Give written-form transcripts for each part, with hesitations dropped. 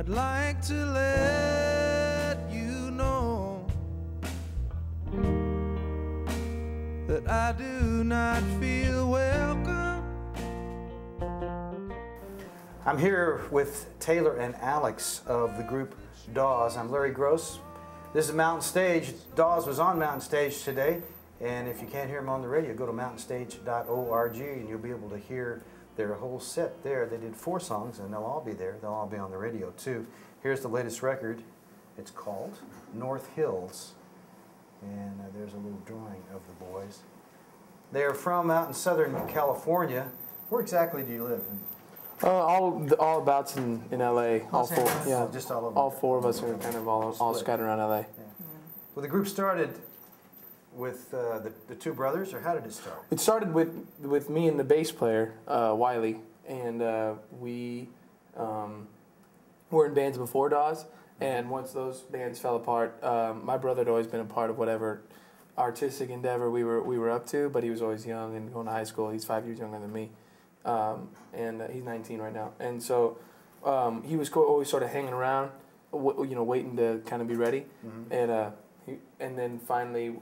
I'd like to let you know that I do not feel welcome. I'm here with Taylor and Alex of the group Dawes. I'm Larry Groce. This is Mountain Stage. Dawes was on Mountain Stage today, and if you can't hear them on the radio, go to mountainstage.org and you'll be able to hear their whole set there. They did 4 songs, and they'll all be there. They'll all be on the radio too. Here's the latest record. It's called North Hills, and there's a little drawing of the boys. They're from out in Southern California. Where exactly do you live? All abouts in LA. All 4, yeah, just all over. All 4 of us are kind of all scattered around LA. Yeah. Well, the group started with the 2 brothers, or how did it start? It started with me and the bass player, Wiley, and we were in bands before Dawes, and once those bands fell apart, my brother had always been a part of whatever artistic endeavor we were up to, but he was always young and going to high school. He's 5 years younger than me, and he's 19 right now, and so he was always sort of hanging around, waiting to kind of be ready, and then finally,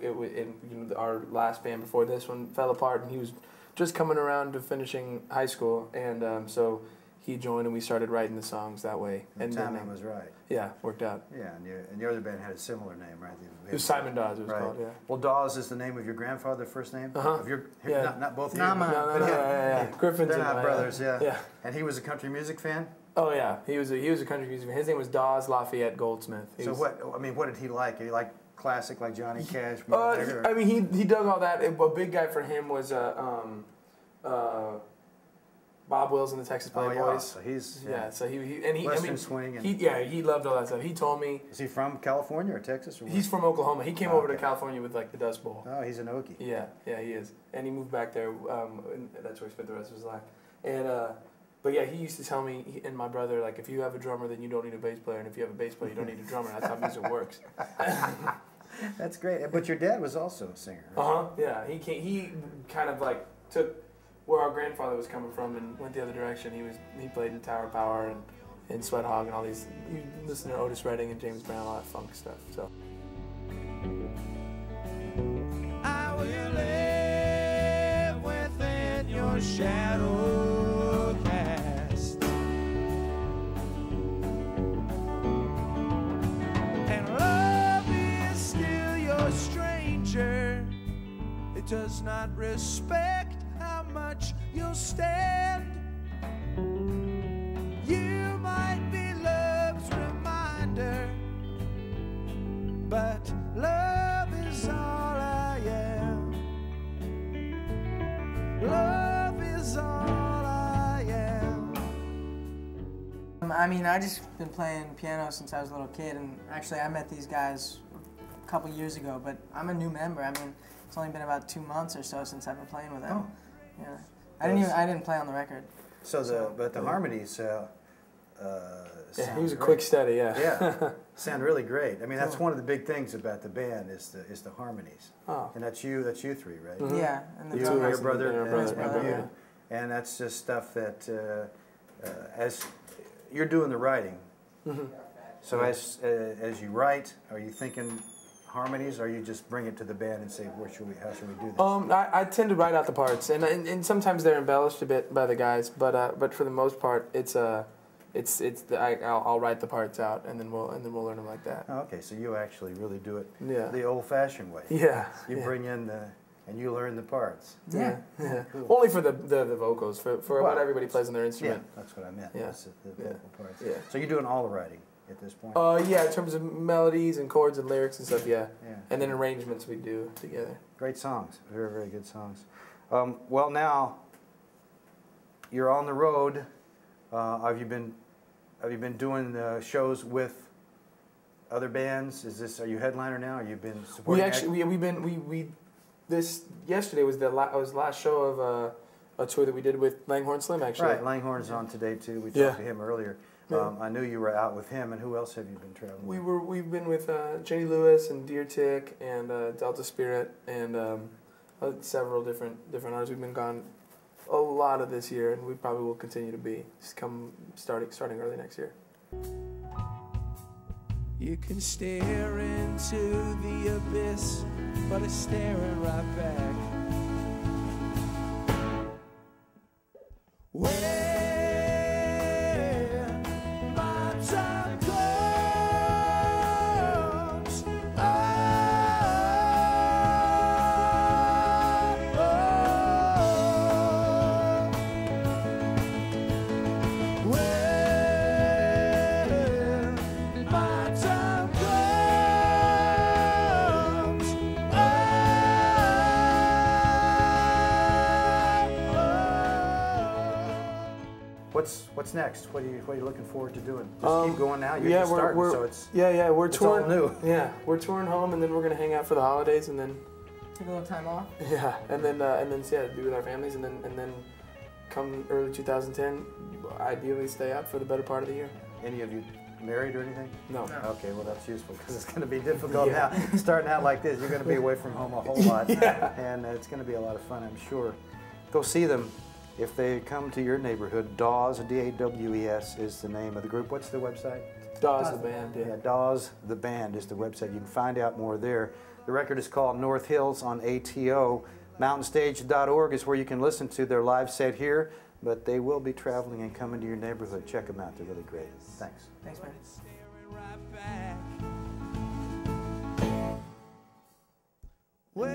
our last band before this one fell apart, and he was just coming around to finishing high school, and so he joined, and we started writing the songs that way. And the timing was right. Yeah, worked out. Yeah, and your other band had a similar name, right? It was Simon Dawes, it was called, yeah. Well, Dawes is the name of your grandfather, first name? Uh-huh. Of your, yeah. Not both of you? No. Griffin's They're not brothers, yeah. And he was a country music fan? Oh, yeah. He was a country music fan. His name was Dawes Lafayette Goldsmith. What did he like? Did he like classic, like Johnny Cash? I mean, he dug all that. A big guy for him was Bob Wills and the Texas Playboys. Oh, yeah. So he's Western swing. And he loved all that stuff. He told me. Is he from California or Texas? Or he's from Oklahoma. He came over to California with like the Dust Bowl. Oh, he's an Okie. Yeah, he is, and he moved back there. And that's where he spent the rest of his life. And but yeah, he used to tell me and my brother, like, if you have a drummer, then you don't need a bass player, and if you have a bass player, you don't need a drummer. That's how music works. That's great. But your dad was also a singer, right? Yeah, he kind of like took where our grandfather was coming from and went the other direction. He played in Tower Power and Sweat Hog and all these. You listen to Otis Redding and James Brown, all that funk stuff. So. I will live within your shadow cast, and love is still your stranger. It does not respect how much you'll stand. You might be love's reminder, but love is all I am. Love is all I am. I mean, I just been playing piano since I was a little kid, and actually I met these guys a couple years ago, but I'm a new member. I mean, it's only been about 2 months or so since I've been playing with them. Oh. Yeah, I didn't play on the record. But the harmonies. He was a quick study. Yeah, sound really great. I mean, that's one of the big things about the band is the harmonies. Oh. And that's you 3, right? Mm-hmm. Yeah, and you, your brother, and you. And that's just stuff that as you're doing the writing. Mm-hmm. So as you write, are you thinking harmonies, or you just bring it to the band and say, how should we do this? I tend to write out the parts, and sometimes they're embellished a bit by the guys, but for the most part, I'll write the parts out, and then we'll learn them like that. Oh, okay, so you actually really do it the old-fashioned way. Yeah. You bring in and you learn the parts. Yeah. Cool. Only for the vocals, for what everybody plays on their instrument. Yeah, that's what I meant. Yeah. That's the vocal parts. Yeah. So you're doing all the writing at this point? Yeah, in terms of melodies and chords and lyrics and stuff, yeah. And then arrangements we do together. Great songs. Very, very good songs. Well, now, you're on the road. Have you been doing shows with other bands? Are you headliner now? Or you've been supporting? Yesterday was the last show of a tour that we did with Langhorne Slim, actually. Right, Langhorne's on today too. We talked to him earlier. Yeah. I knew you were out with him, and who else have you been traveling with? We've been with Jenny Lewis and Deer Tick and Delta Spirit and several different artists. We've been gone a lot of this year, and we probably will continue to be starting early next year. You can stare into the abyss, but it's staring right back. When my time comes, What's next? What are you looking forward to doing? Just keep going now. You're just starting, we're so it's we're it's touring. all new. Yeah, we're touring home, and then we're gonna hang out for the holidays, and then Take a little time off. yeah, and then be with our families, and then come early 2010, ideally stay out for the better part of the year. Any of you married or anything? No. Okay, well that's useful because it's going to be difficult Yeah. now. Starting out like this, you're going to be away from home a whole lot, Yeah. and it's going to be a lot of fun, I'm sure. Go see them if they come to your neighborhood. Dawes, D-A-W-E-S, is the name of the group. What's the website? Dawes the band. Yeah, Dawes the Band is the website. You can find out more there. The record is called North Hills on ATO. Mountainstage.org is where you can listen to their live set here, but they will be traveling and coming to your neighborhood. Check them out. They're really great. Thanks. Thanks, man. Well,